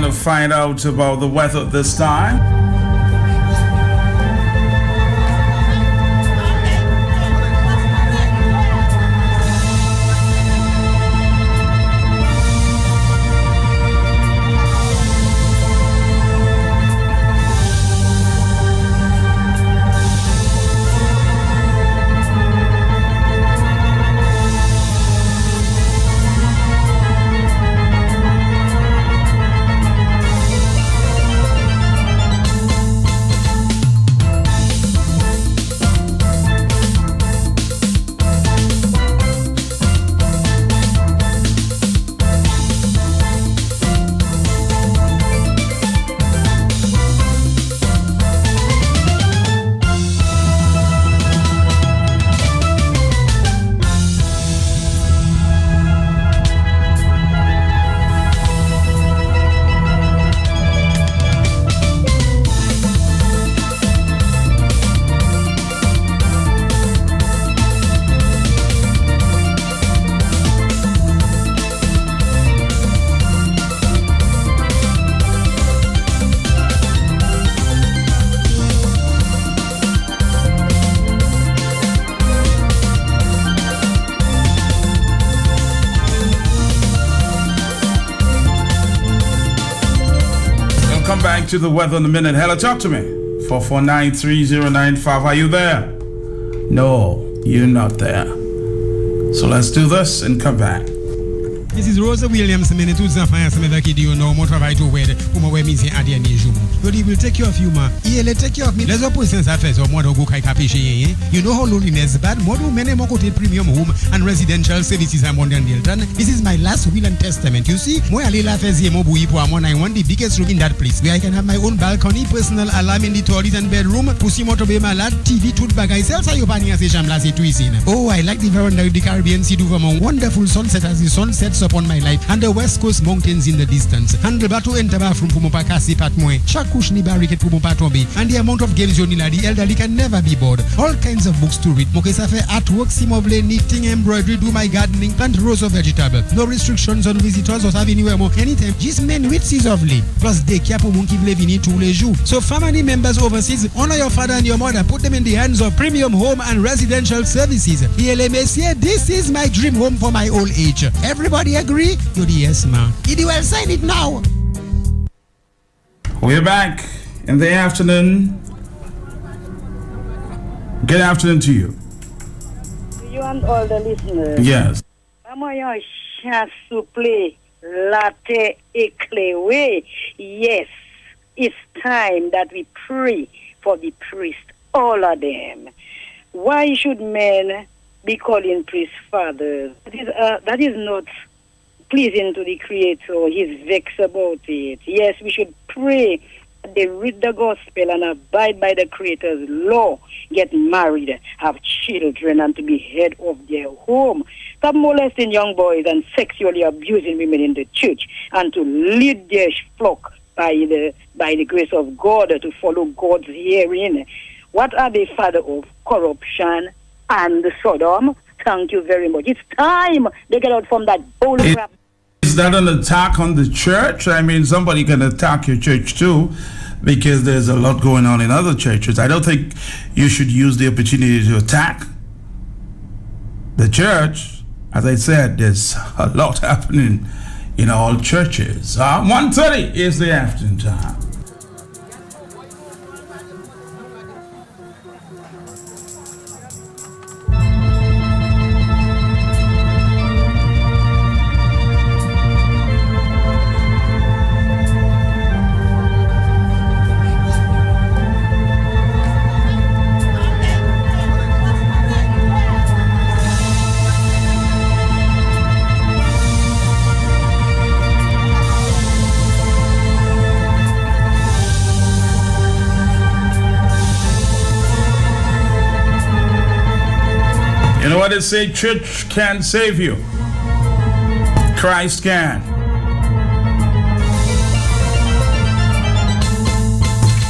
to find out about the weather this time. Back to the weather in a minute. Hello, talk to me. 4493095. Are you there? No, you're not there. So let's do this and come back. This is Rosa Williams, minute to Zafaya Samaki, you know, more try to wear Means Adia Nijum. But he will take care of you, ma. He'll take care of me. Let's open sense affairs or more go Kapishi. You know how loneliness is bad. More do many more premium home and residential services are more than done. This is my last will and testament. You see, more Alila Fezi Mobu Ipuamon, I want the biggest room in that place where I can have my own balcony, personal alarm in the toilet and bedroom, Pussy Moto be my lad, TV, tooth bag. I sell Sayopania Sesham Lasi Twisin. Oh, I like the veranda of the Caribbean Sea to a wonderful sunset as the sun sets upon my life, and the west coast mountains in the distance. Handlebato entaba from Pumopakasi Patmoe, Chakushni Barricade Pumopatombi, and the amount of games Jonila, the elderly can never be bored. All kinds of books to read. Mokesafe artwork, simovle, knitting, embroidery, do my gardening, plant rows of vegetable. No restrictions on visitors or having anywhere more anytime. Just men with lovely. Plus they kiapo monkey levini tous les jours. So family members overseas, honor your father and your mother, put them in the hands of premium home and residential services. This is my dream home for my old age. Everybody agree? You're the yes, man. Did you well sign it now? We're back in the afternoon. Good afternoon to you. You and all the listeners. Yes. I'm on your chance to play latte eclewe. Yes, it's time that we pray for the priest, all of them. Why should men be calling priests fathers? That is not pleasing to the Creator. He's vexed about it. Yes, we should pray that they read the gospel and abide by the Creator's law, get married, have children, and to be head of their home. Stop molesting young boys and sexually abusing women in the church, and to lead their flock by the grace of God, to follow God's hearing. What are they father of? Corruption and Sodom. Thank you very much. It's time they get out from that bowl of crap. Is that an attack on the church? I mean, somebody can attack your church too, because there's a lot going on in other churches. I don't think you should use the opportunity to attack the church. As I said, there's a lot happening in all churches. 1:30 is the afternoon time. You know what they say? Church can't save you. Christ can.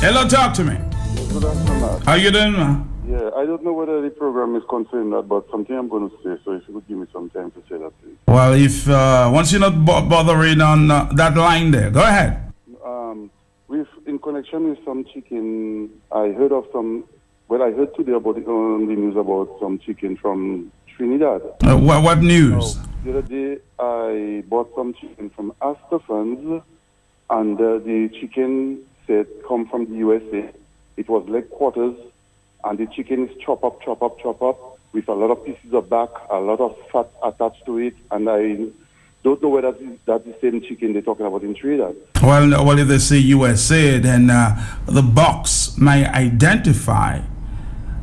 Hello, talk to me. Good afternoon. How you doing, man? Yeah, I don't know whether the program is concerning that, but something I'm going to say, so if you could give me some time to say that, please. Well, if once you're not bothering on that line there, go ahead. connection with some chicken. I heard of some. Well, I heard today about it on the news about some chicken from Trinidad. What news? The other day, I bought some chicken from Astafans, and the chicken said come from the USA. It was leg quarters, and the chicken is chop up, with a lot of pieces of back, a lot of fat attached to it, and I don't know whether that's the same chicken they're talking about in Trinidad. Well, if they say USA, then the box may identify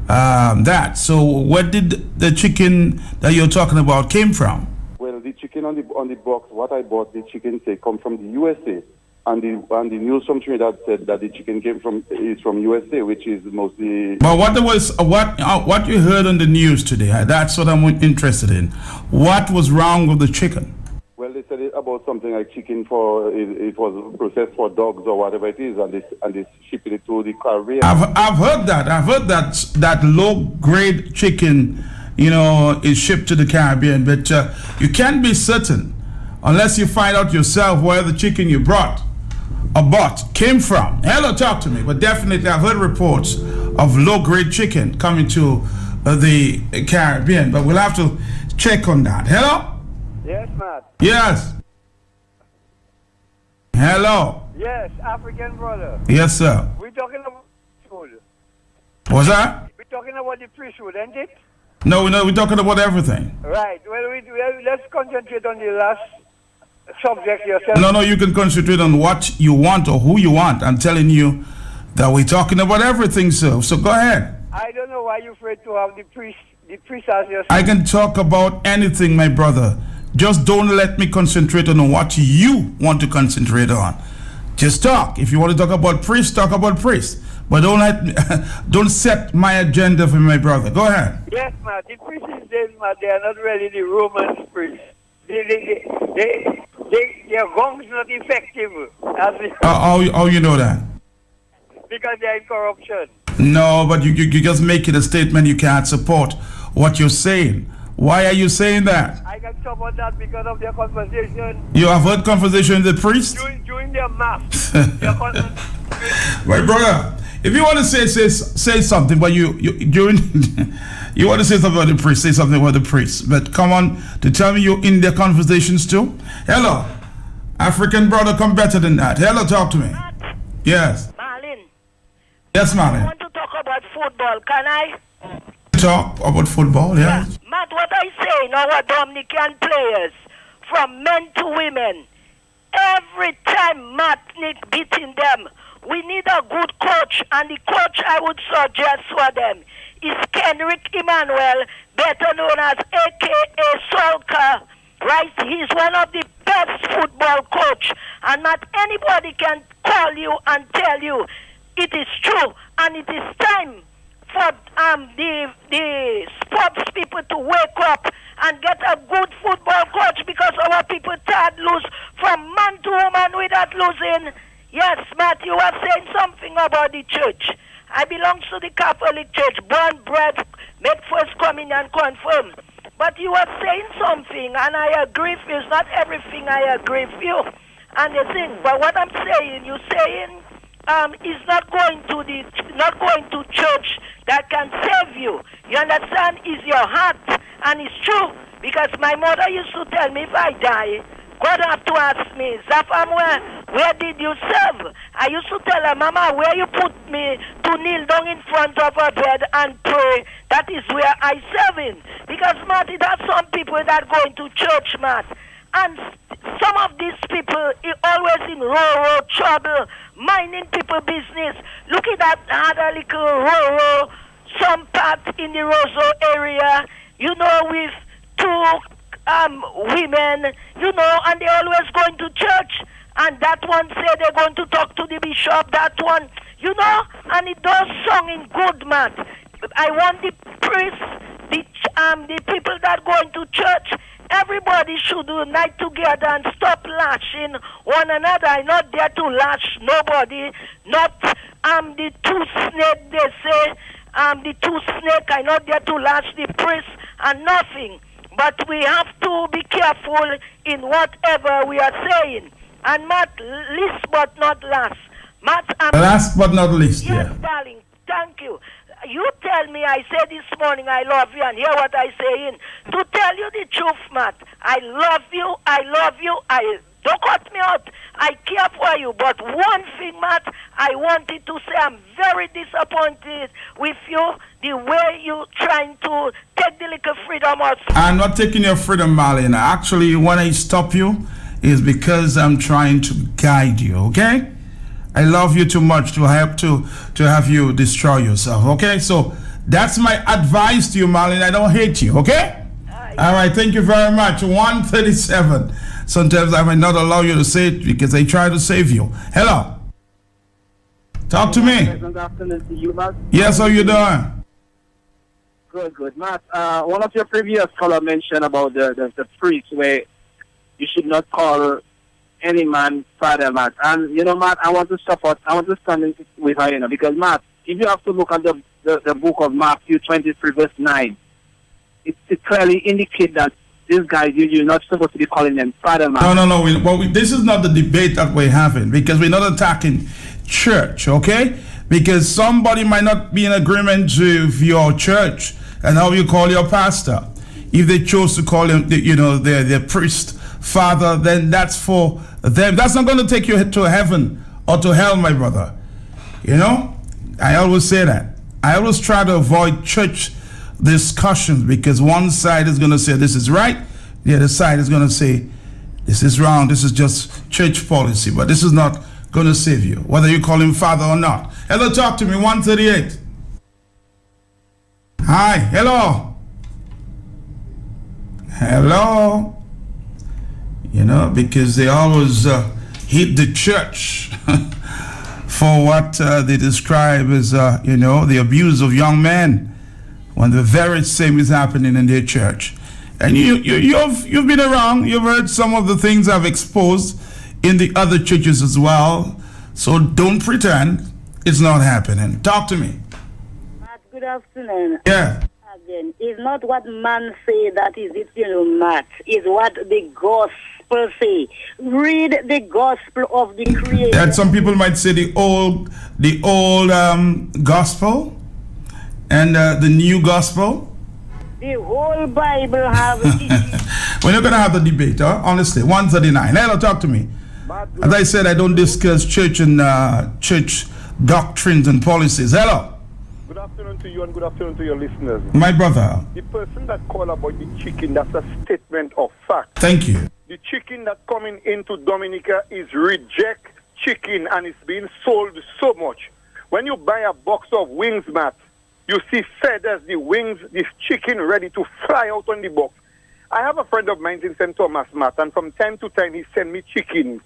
that. So, where did the chicken that you're talking about came from? Well, the chicken on the box, what I bought, the chicken say come from the USA, and the news from Trinidad said that the chicken is from USA, which is mostly. But what you heard on the news today? That's what I'm interested in. What was wrong with the chicken? Well, they said it about something like chicken it was processed for dogs or whatever it is, and they shipping it to the Caribbean. I've heard that. I've heard that low grade chicken, is shipped to the Caribbean, but you can't be certain unless you find out yourself where the chicken you brought or bought came from. Hello, talk to me. But definitely, I've heard reports of low grade chicken coming to the Caribbean, but we'll have to check on that. Hello. Yes, Matt. Yes. Hello. Yes, African brother. Yes, sir. We're talking about priesthood. What's that? We're talking about the priesthood, ain't it? No, we're talking about everything. Right. Well, let's concentrate on the last subject yourself. No, you can concentrate on what you want or who you want. I'm telling you that we're talking about everything, sir. So go ahead. I don't know why you're afraid to have the priest as your... I can talk about anything, my brother. Just don't let me concentrate on what you want to concentrate on. Just talk. If you want to talk about priests, talk about priests. But don't set my agenda for my brother. Go ahead. Yes, Matt. The priests these days, Matt, they are not really the Roman priests. Their gongs not effective. How you know that? Because they are in corruption. No, but you just making a statement you can't support what you're saying. Why are you saying that? I can support that because of their conversation. You have heard conversation with the priest? During their mass. My brother, if you want to say something, but you want to say something about the priest, say something about the priest. But come on to tell me you're in their conversations too. Hello, African brother, come better than that. Hello, talk to me. Matt. Yes. Marlin. Yes, Marlin. I want to talk about football. Can I? Talk about football, yeah. Matt, what I say, our Dominican players, from men to women, every time Matt Nick beating them, we need a good coach, and the coach I would suggest for them is Kenrick Emmanuel, better known as AKA Solka. Right? He's one of the best football coach, and not anybody can call you and tell you it is true, and it is time for the sports people to wake up and get a good football coach, because our people tired lose from man to woman without losing. Yes, Matt, you are saying something about the church. I belong to the Catholic Church, born, bred, make first communion, confirm. But you are saying something, and I agree with you. It's not everything I agree with you. And you think, but what I'm saying, you're saying is not going to church that can save you. You understand? It's your heart, and it's true. Because my mother used to tell me, if I die, God have to ask me, Zafam, where did you serve? I used to tell her, Mama, where you put me to kneel down in front of her bed and pray, that is where I serve in. Because, Matt, it has some people that go into church, Matt. And some of these people are always in rural trouble, minding people business. Look at that other little rural, some part in the Roseau area, with two women, and they're always going to church. And that one say they're going to talk to the bishop, that one, and it does song in good, man. I want the priests, the people that go into church, everybody should unite together and stop lashing one another. I'm not there to lash nobody, not the two snake, they say, the two snake, I'm not there to lash the priest and nothing. But we have to be careful in whatever we are saying. And not least but not last, Matt, Last but not least, yes, darling, thank you. You tell me, I said this morning, I love you, and hear what I say in. To tell you the truth, Matt, I love you, don't cut me out. I care for you, but one thing, Matt, I wanted to say I'm very disappointed with you, the way you trying to take the little freedom out. I'm not taking your freedom, Marlene. Actually, when I stop you, is because I'm trying to guide you, okay? I love you too much to help to have you destroy yourself, okay? So that's my advice to you, Marlene. I don't hate you, okay? All right, thank you very much. 137. Sometimes I might not allow you to say it because I try to save you. Hello. Talk to me. Good afternoon to you, Matt. Yes, how you doing? Good, Matt. One of your previous caller mentioned about the priest where you should not call any man father, Matt. And, Matt, I want to stand with her, because, Matt, if you have to look at the book of Matthew 23, verse 9, it clearly indicates that these guys, you're not supposed to be calling them father, Matt. No. This is not the debate that we're having, because we're not attacking church, okay? Because somebody might not be in agreement with your church and how you call your pastor. If they chose to call him, their priest father, then that's for them. That's not going to take you to heaven or to hell, my brother. I always say that. I always try to avoid church discussions, because one side is going to say this is right, the other side is going to say this is wrong. This is just church policy, but this is not going to save you, whether you call him father or not. Hello, talk to me. 138. Hi. Hello. Because they always hate the church for what they describe as, the abuse of young men, when the very same is happening in their church. And you've been around. You've heard some of the things I've exposed in the other churches as well. So don't pretend it's not happening. Talk to me. Matt, good afternoon. Yeah. Again, it's not what man say that is it, Matt. It's what the gospel say. Read the gospel of the Creator. And some people might say the old gospel and the new gospel. The whole Bible have it. We're not going to have the debate, huh? Honestly. 139. Hello, talk to me. As I said, I don't discuss church and church doctrines and policies. Hello. Good afternoon to you and good afternoon to your listeners. My brother. The person that called about the chicken, that's a statement of fact. Thank you. The chicken that's coming into Dominica is reject chicken, and it's being sold so much. When you buy a box of wings, Matt, you see feathers, the wings, this chicken ready to fly out on the box. I have a friend of mine in St. Thomas, Matt, and from time to time he send me chicken.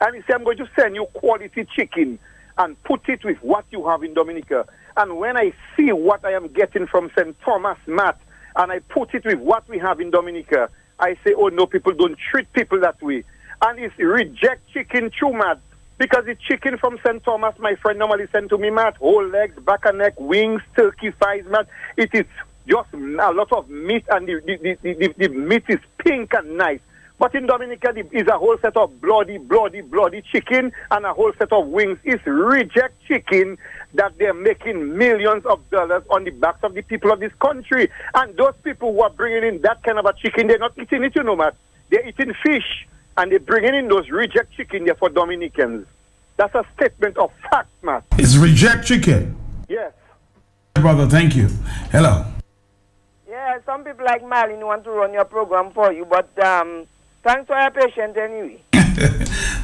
And he said, I'm going to send you quality chicken and put it with what you have in Dominica. And when I see what I am getting from St. Thomas, Matt, and I put it with what we have in Dominica, I say, oh no, people don't treat people that way. And it's reject chicken too, Matt. Because the chicken from St. Thomas, my friend normally sent to me, Matt, whole legs, back and neck, wings, turkey thighs, Matt. It is just a lot of meat, and the meat is pink and nice. But in Dominica, is a whole set of bloody chicken and a whole set of wings. It's reject chicken that they're making millions of dollars on the backs of the people of this country. And those people who are bringing in that kind of a chicken, they're not eating it, Matt. They're eating fish, and they're bringing in those reject chicken there for Dominicans. That's a statement of fact, Matt. It's reject chicken? Yes. Brother, thank you. Hello. Yeah, some people like Marlene want to run your program for you, but thanks for your patience anyway.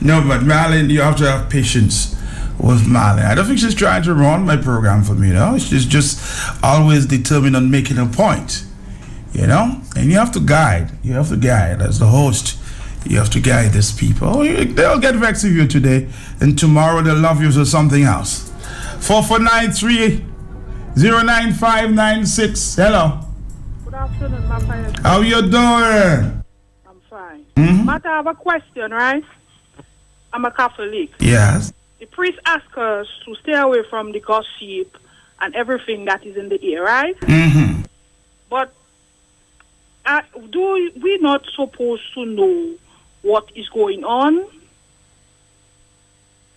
No, but Marlene, you have to have patience with Marlene. I don't think she's trying to run my program for me, She's just always determined on making a point, And you have to guide. You have to guide as the host. You have to guide these people. They'll get vexed with you today, and tomorrow they'll love you for something else. 449-309-596. Hello. Good afternoon, my friend. How you doing? I'm fine. Mm-hmm. Matt, I have a question, right? I'm a Catholic. Yes. The priest asked us to stay away from the gossip and everything that is in the air, right? Mm-hmm. But do we not supposed to know what is going on?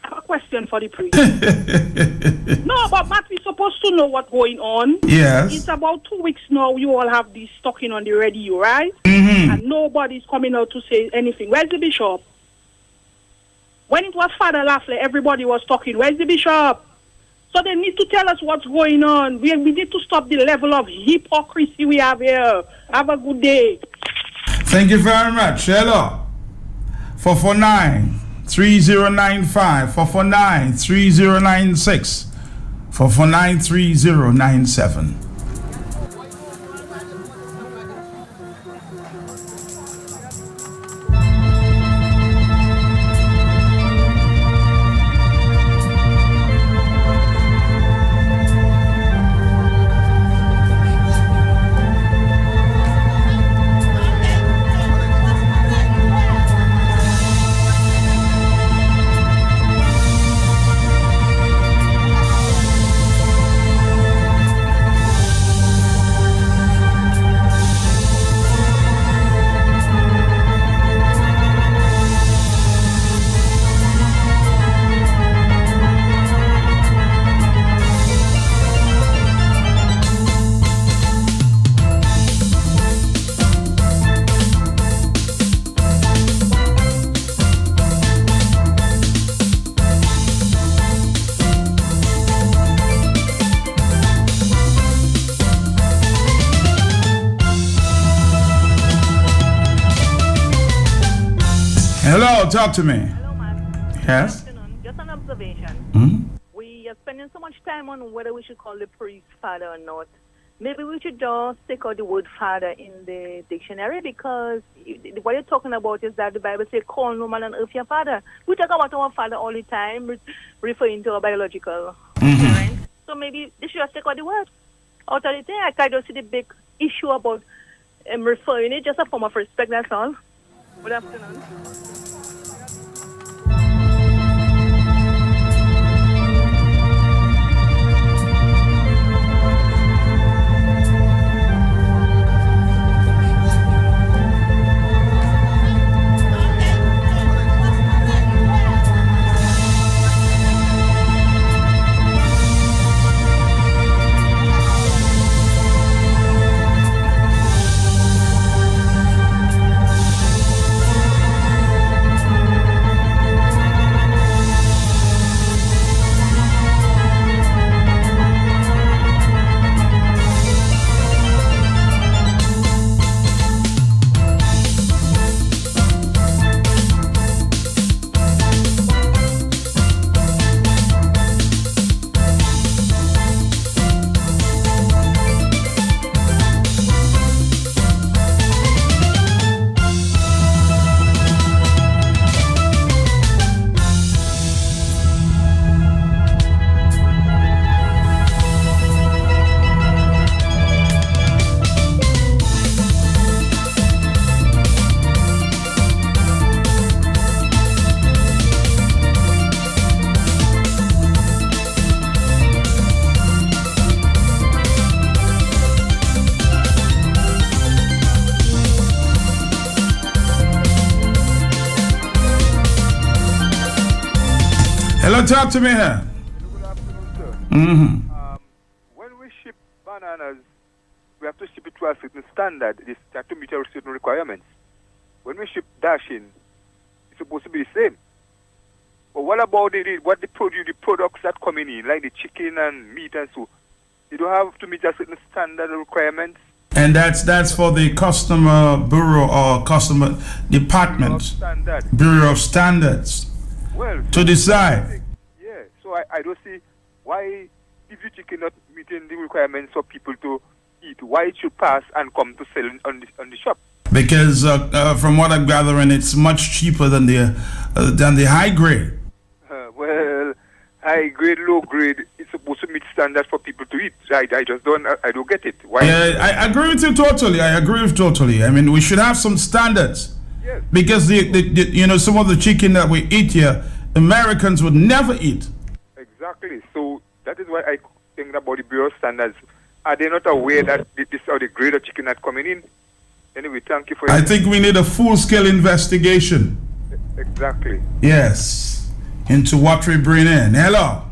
have a question for the priest. No, but Matt, we're supposed to know what's going on. Yes. It's about 2 weeks now. You all have this talking on the radio, right? Mm-hmm. And nobody's coming out to say anything. Where's the bishop? When it was Father Lafley, everybody was talking. Where's the bishop? So they need to tell us what's going on. We need to stop the level of hypocrisy we have here. Have a good day. Thank you very much. Hello. 449-3095, 449-3096, 449-3097. Hello, talk to me. Hello, ma'am. Yes? Good afternoon. Just an observation. Mm-hmm. We are spending so much time on whether we should call the priest father or not. Maybe we should just take out the word father in the dictionary, because what you're talking about is that the Bible says, call no man on earth your father. We talk about our father all the time, referring to our biological parents. So maybe they should just take out the word out of the thing. I don't see the big issue about referring it, just a form of respect, that's all. Good afternoon. Hello, talk to me here. Good afternoon, sir. Mm-hmm. When we ship bananas, we have to ship it to a certain standard. It has to meet our certain requirements. When we ship dashing, it's supposed to be the same. But what about the products that coming in, like the chicken and meat and so? You don't have to meet a certain standard requirements. And that's for the customer bureau or customer department, Bureau of Standards, well, to decide. Yeah, so I don't see why, if the chicken not meeting the requirements for people to eat, why it should pass and come to sell on the shop. Because from what I'm gathering, it's much cheaper than the high grade. Well, high grade, low grade, it's supposed to meet standards for people to eat. I don't get it. Why? Yeah, I agree with you totally. I mean, we should have some standards. Yes. Because the some of the chicken that we eat here, Americans would never eat. Exactly. So that is why I think about the Bureau of Standards. Are they not aware that this are the grade of chicken that's coming in? Anyway, thank you for I think we need a full-scale investigation. Exactly. Yes. into what we bring in. Hello.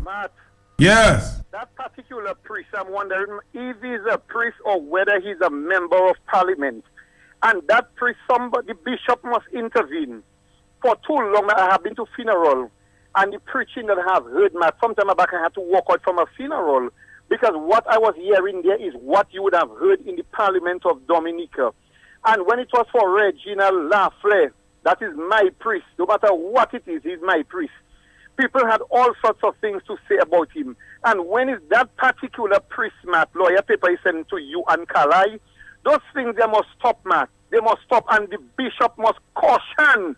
Matt, Yes. that particular priest, I'm wondering if he's a priest or whether he's a member of parliament. And that priest, the bishop must intervene. For too long, I have been to funeral, and the preaching that I have heard, Matt, sometime back I had to walk out from a funeral, because what I was hearing there is what you would have heard in the Parliament of Dominica. And when it was for Reginald Lafleur, that is my priest, no matter what it is, he's my priest. People had all sorts of things to say about him. And when is that particular priest, Matt, lawyer paper is sent to you and Kalai, those things, they must stop, Matt. They must stop, and the bishop must caution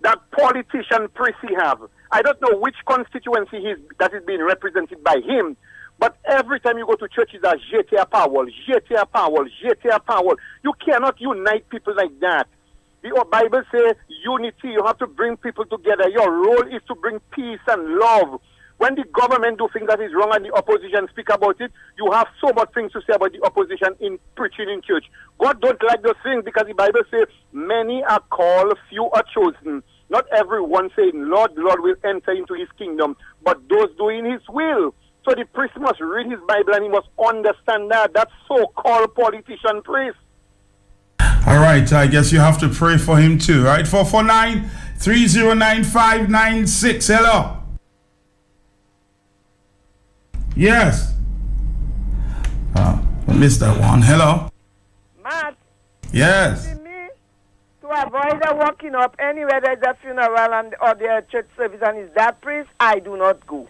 that politician priest he have. I don't know which constituency that is being represented by him, but every time you go to church, it's a GTA Powell, GTA Powell, GTA Powell. You cannot unite people like that. The Bible says unity, you have to bring people together. Your role is to bring peace and love. When the government do things that is wrong and the opposition speak about it, you have so much things to say about the opposition in preaching in church. God don't like those things because the Bible says many are called, few are chosen. Not everyone saying, Lord, Lord will enter into his kingdom, but those doing his will. So the priest must read his Bible and he must understand that so-called politician priest. All right, I guess you have to pray for him too, right? 449-309596. Hello. Yes. I missed that one. Hello. Matt. Yes. Me, to avoid walking up anywhere there's a funeral or the church service and is that priest, I do not go.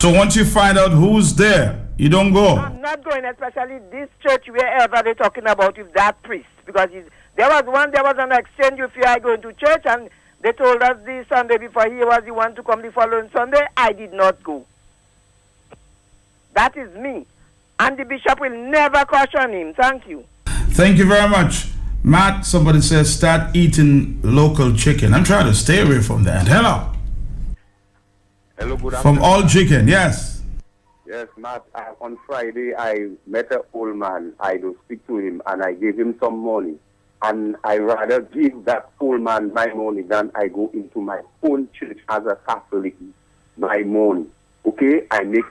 So once you find out who's there, you don't go? I'm not going, especially this church, wherever they're talking about if that priest. Because there was an exchange if you are going to church, and they told us the Sunday before he was the one to come the following Sunday. I did not go. That is me. And the bishop will never caution him. Thank you. Thank you very much. Matt, somebody says start eating local chicken. I'm trying to stay away from that. Hello. Hello, good From afternoon. All Chicken, yes. Yes, Matt, on Friday I met an old man. I do speak to him and I gave him some money. And I rather give that old man my money than I go into my own church as a Catholic, my money. Okay, I make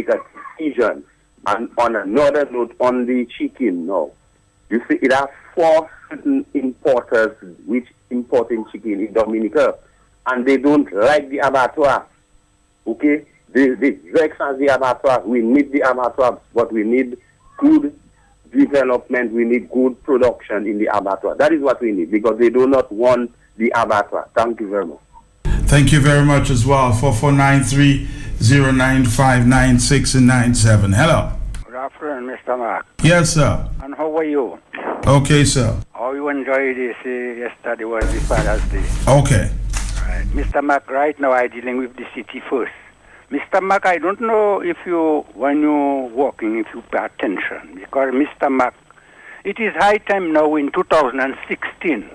a decision. And on another note, on the chicken now, you see, it has 4 certain importers which importing chicken in Dominica, and they don't like the abattoir. Okay, they vex as the abattoir. We need the abattoir, but we need good development. We need good production in the abattoir. That is what we need because they do not want the abattoir. Thank you very much. Thank you very much as well. 4493-09596 and 97. Hello. Good afternoon, Mr. Mark. Yes, sir. And how are you? Okay, sir. How you enjoyed this? Yesterday was the Father's Day. Okay. Right. Mr. Mark, right now I'm dealing with the city first. Mr. Mark, I don't know if when you're walking, if you pay attention. Because, Mr. Mark, it is high time now in 2016.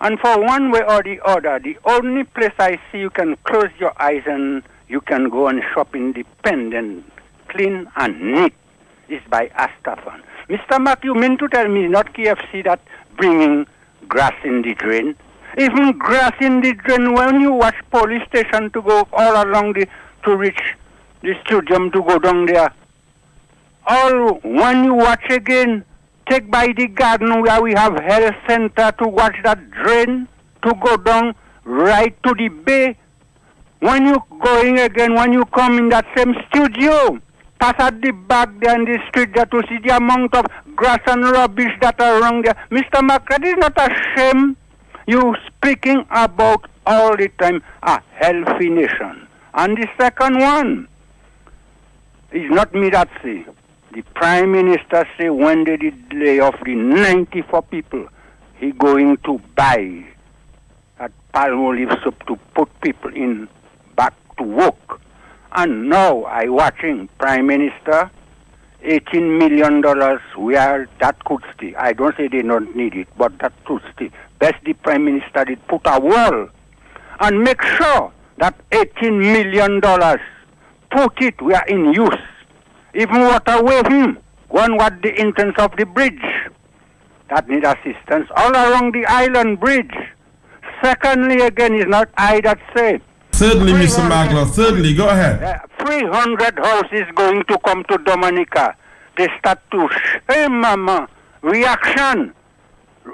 And for one way or the other, the only place I see you can close your eyes and you can go and shop independent, clean and neat is by Astafan. Mr. Mark, you mean to tell me not KFC that bringing grass in the drain? Even grass in the drain when you watch police station to go all along to reach the stadium to go down there. All when you watch again, take by the garden where we have health center to watch that drain to go down right to the bay. When you going again, when you come in that same studio, pass at the back there in the street there to see the amount of grass and rubbish that are around there. Mr. Mark, that is not a shame. You speaking about all the time a healthy nation. And the second one is not me that say. The Prime Minister say when they did lay off the 94 people, he going to buy that palm olive soap to put people in back to work. And now I watching Prime Minister, $18 million where that could stay. I don't say they don't need it, but that could stay. Best the Prime Minister did put a wall and make sure that $18 million, put it where in use. Even water waving, one what the entrance of the bridge. That need assistance all along the island bridge. Secondly, again, is not I that say. Thirdly, Mr. Maglow, thirdly, go ahead. 300 houses going to come to Dominica. They start to mama, reaction.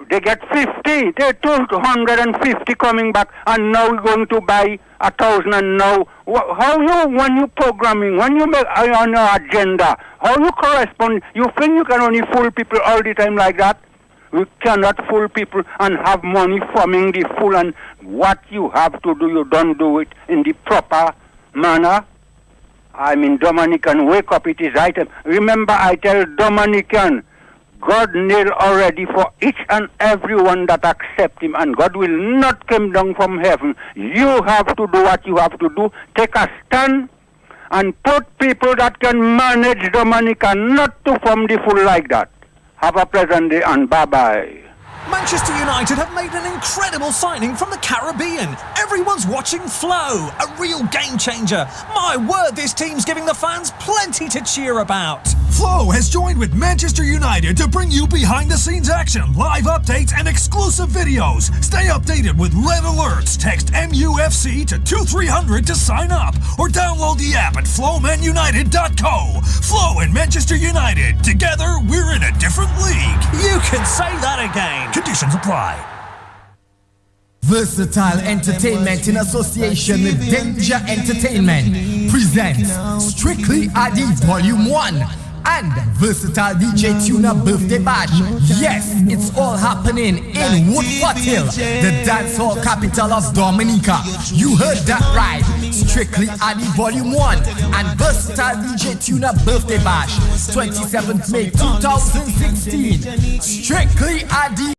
They get 50, they're 250 coming back, and now we're going to buy 1,000. And now, how you, when you programming, when you make on your agenda, how you correspond, you think you can only fool people all the time like that? We cannot fool people and have money forming the fool, and what you have to do, you don't do it in the proper manner. I mean, Dominican, wake up, it is item. Remember, I tell Dominican, God nailed already for each and every one that accept him, and God will not come down from heaven. You have to do what you have to do. Take a stand and put people that can manage Dominica, not to form the fool like that. Have a pleasant day and bye-bye. Manchester United have made an incredible signing from the Caribbean. Everyone's watching Flo, a real game changer. My word, this team's giving the fans plenty to cheer about. Flo has joined with Manchester United to bring you behind-the-scenes action, live updates, and exclusive videos. Stay updated with red alerts. Text MUFC to 2300 to sign up, or download the app at flowmanunited.co. Flo and Manchester United, together we're in a different league. You can say that again. Conditions apply. Versatile Entertainment in association with Danger Entertainment presents Strictly Adi Volume 1 and Versatile DJ Tuna Birthday Bash. Yes, it's all happening in Woodford Hill, the dancehall capital of Dominica. You heard that right. Strictly Adi Volume 1 and Versatile DJ Tuna Birthday Bash, 27th May 2016. Strictly Adi.